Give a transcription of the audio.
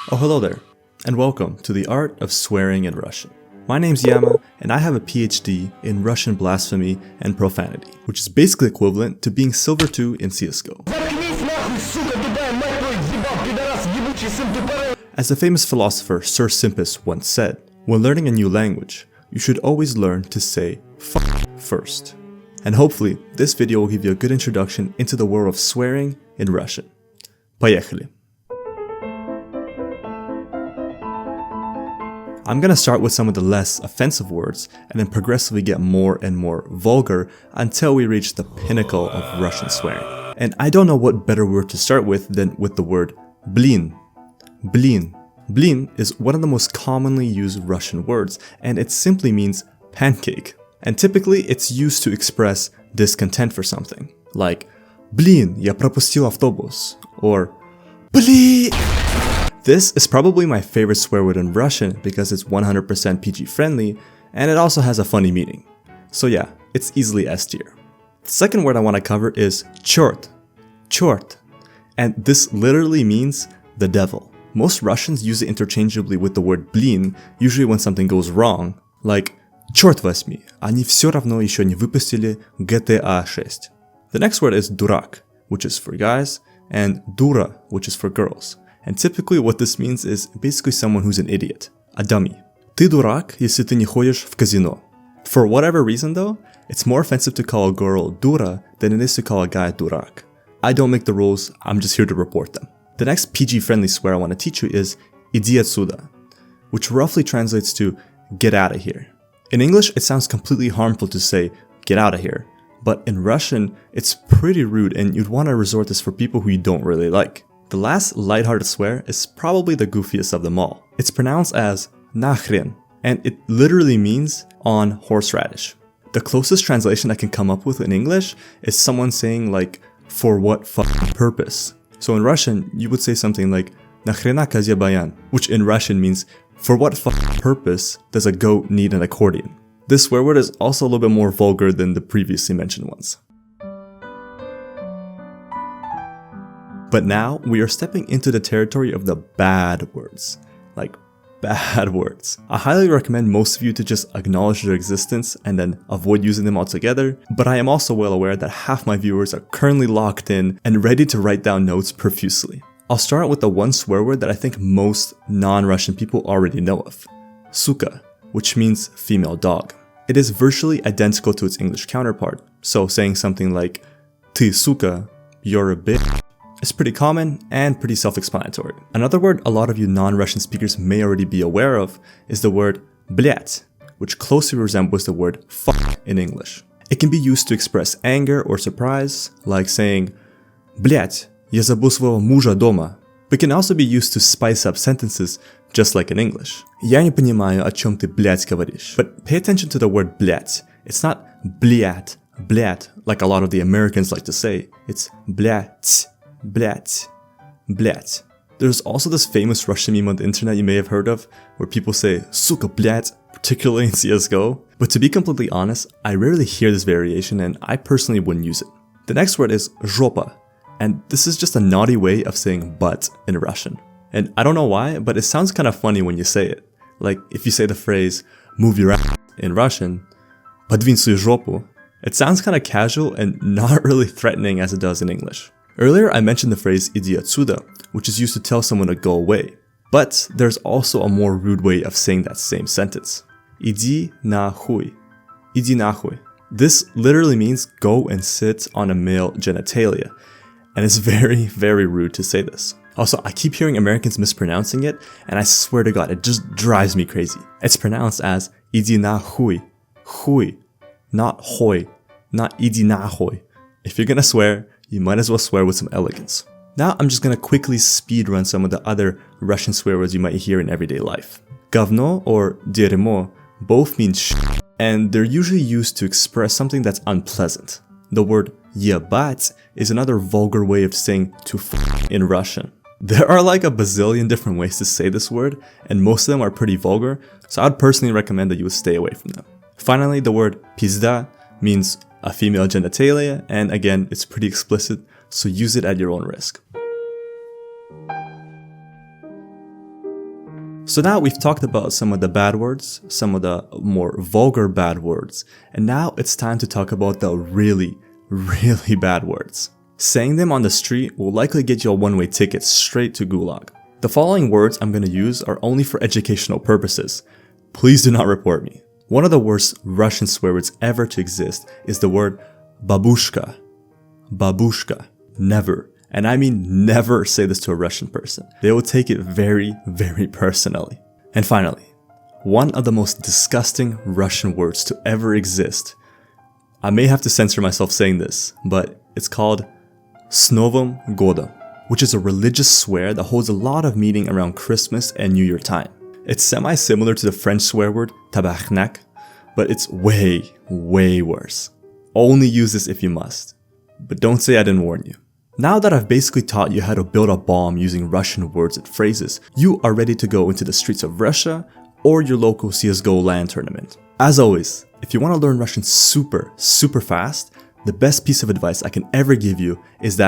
Oh, hello there, and welcome to the art of swearing in Russian. My name's Yama, and I have a PhD in Russian blasphemy and profanity, which is basically equivalent to being Silver 2 in CSGO. As the famous philosopher Sir Simpus once said, when learning a new language, you should always learn to say f first. And hopefully, this video will give you a good introduction into the world of swearing in Russian. Поехали! I'm gonna start with some of the less offensive words and then progressively get more and more vulgar until we reach the pinnacle of Russian swearing. And I don't know what better word to start with than with the word blin. Blin. Blin is one of the most commonly used Russian words, and it simply means pancake. And typically it's used to express discontent for something, like blin, я пропустил автобус, or blin. This is probably my favorite swear word in Russian because it's 100% PG friendly and it also has a funny meaning. So yeah, it's easily S tier. The second word I want to cover is chort. Chort. And this literally means the devil. Most Russians use it interchangeably with the word blin, usually when something goes wrong, like черт возьми, они все равно еще не выпустили GTA 6. The next word is дурак, which is for guys, and дура, which is for girls. And typically what this means is basically someone who's an idiot, a dummy. Ты дурак, если ты не ходишь в казино. For whatever reason though, it's more offensive to call a girl dura than it is to call a guy durak. I don't make the rules, I'm just here to report them. The next PG-friendly swear I want to teach you is иди отсюда, which roughly translates to get out of here. In English, it sounds completely harmful to say get out of here, but in Russian, it's pretty rude and you'd want to resort this for people who you don't really like. The last lighthearted swear is probably the goofiest of them all. It's pronounced as nahren, and it literally means on horseradish. The closest translation I can come up with in English is someone saying like, for what fucking purpose? So in Russian, you would say something like, Nahrena kazye bayan, which in Russian means, for what fucking purpose does a goat need an accordion? This swear word is also a little bit more vulgar than the previously mentioned ones. But now we are stepping into the territory of the bad words. Like, bad words. I highly recommend most of you to just acknowledge their existence and then avoid using them altogether, but I am also well aware that half my viewers are currently locked in and ready to write down notes profusely. I'll start out with the one swear word that I think most non-Russian people already know of. Suka, which means female dog. It is virtually identical to its English counterpart, so saying something like, Ty suka, you're a bitch, is pretty common and pretty self-explanatory. Another word a lot of you non-Russian speakers may already be aware of is the word блядь, which closely resembles the word fuck in English. It can be used to express anger or surprise, like saying, блядь, я забыл своего мужа дома. But can also be used to spice up sentences, just like in English. Я не понимаю, о чем ты, блядь, говоришь. But pay attention to the word блядь. It's not блядь, блядь, like a lot of the Americans like to say. It's блядь. Блять. Блять. There's also this famous Russian meme on the internet you may have heard of, where people say, suka блять, particularly in CSGO. But to be completely honest, I rarely hear this variation and I personally wouldn't use it. The next word is жопа, and this is just a naughty way of saying butt in Russian. And I don't know why, but it sounds kind of funny when you say it. Like if you say the phrase, move your ass in Russian, подвинь свою жопу, it sounds kind of casual and not really threatening as it does in English. Earlier, I mentioned the phrase иди отсюда, which is used to tell someone to go away. But there's also a more rude way of saying that same sentence. Иди нахуй. Иди нахуй. This literally means go and sit on a male genitalia. And it's very, very rude to say this. Also, I keep hearing Americans mispronouncing it, and I swear to God, it just drives me crazy. It's pronounced as иди нахуй. Hui. Not hoy. Not иди нахуй. If you're gonna swear, you might as well swear with some elegance. Now I'm just gonna quickly speed run some of the other Russian swear words you might hear in everyday life. Говно or дерьмо both mean shit, and they're usually used to express something that's unpleasant. The word ебать is another vulgar way of saying to f in Russian. There are like a bazillion different ways to say this word, and most of them are pretty vulgar, so I'd personally recommend that you would stay away from them. Finally, the word pizda means a female genitalia, and again, it's pretty explicit, so use it at your own risk. So now we've talked about some of the bad words, some of the more vulgar bad words, and now it's time to talk about the really, really bad words. Saying them on the street will likely get you a one-way ticket straight to Gulag. The following words I'm going to use are only for educational purposes. Please do not report me. One of the worst Russian swear words ever to exist is the word babushka. Babushka. Never, and I mean never, say this to a Russian person. They will take it very, very personally. And finally, one of the most disgusting Russian words to ever exist. I may have to censor myself saying this, but it's called S Novym Godom, which is a religious swear that holds a lot of meaning around Christmas and New Year time. It's semi-similar to the French swear word tabarnak, but it's way, way worse. Only use this if you must. But don't say I didn't warn you. Now that I've basically taught you how to build a bomb using Russian words and phrases, you are ready to go into the streets of Russia or your local CSGO LAN tournament. As always, if you want to learn Russian super fast, the best piece of advice I can ever give you is that